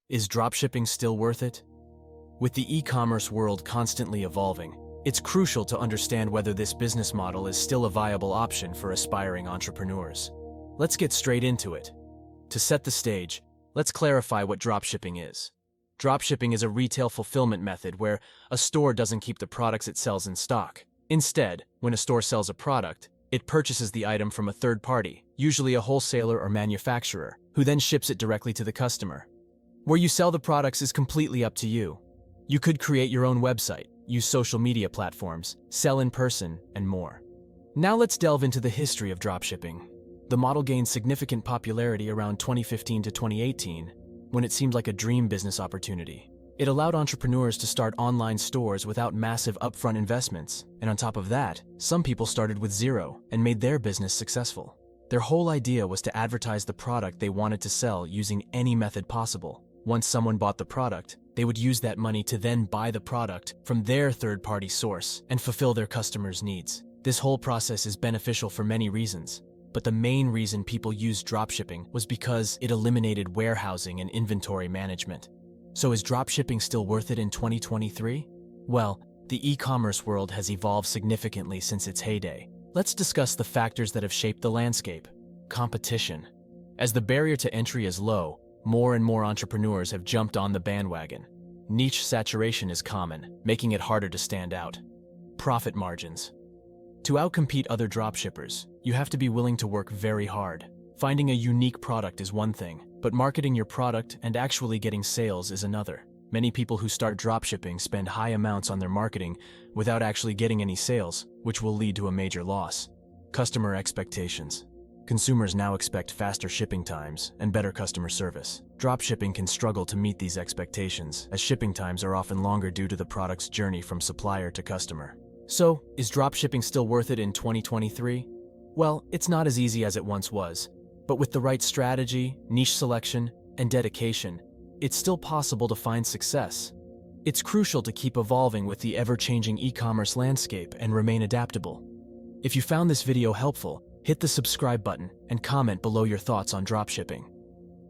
Is dropshipping still worth it? With the e-commerce world constantly evolving, it's crucial to understand whether this business model is still a viable option for aspiring entrepreneurs. Let's get straight into it. To set the stage, let's clarify what dropshipping is. Dropshipping is a retail fulfillment method where a store doesn't keep the products it sells in stock. Instead, when a store sells a product, it purchases the item from a third party, usually a wholesaler or manufacturer, who then ships it directly to the customer. Where you sell the products is completely up to you. You could create your own website, use social media platforms, sell in person, and more. Now let's delve into the history of dropshipping. The model gained significant popularity around 2015 to 2018, when it seemed like a dream business opportunity. It allowed entrepreneurs to start online stores without massive upfront investments, and on top of that, some people started with zero and made their business successful. Their whole idea was to advertise the product they wanted to sell using any method possible. Once someone bought the product, they would use that money to then buy the product from their third-party source and fulfill their customers' needs. This whole process is beneficial for many reasons, but the main reason people used dropshipping was because it eliminated warehousing and inventory management. So is dropshipping still worth it in 2023? Well, the e-commerce world has evolved significantly since its heyday. Let's discuss the factors that have shaped the landscape. Competition. As the barrier to entry is low, more and more entrepreneurs have jumped on the bandwagon. Niche saturation is common, making it harder to stand out. Profit margins. To outcompete other dropshippers, you have to be willing to work very hard. Finding a unique product is one thing, but marketing your product and actually getting sales is another. Many people who start dropshipping spend high amounts on their marketing without actually getting any sales, which will lead to a major loss. Customer expectations. Consumers now expect faster shipping times and better customer service. Dropshipping can struggle to meet these expectations, as shipping times are often longer due to the product's journey from supplier to customer. So, is dropshipping still worth it in 2023? Well, it's not as easy as it once was, but with the right strategy, niche selection, and dedication, it's still possible to find success. It's crucial to keep evolving with the ever-changing e-commerce landscape and remain adaptable. If you found this video helpful, hit the subscribe button and comment below your thoughts on dropshipping.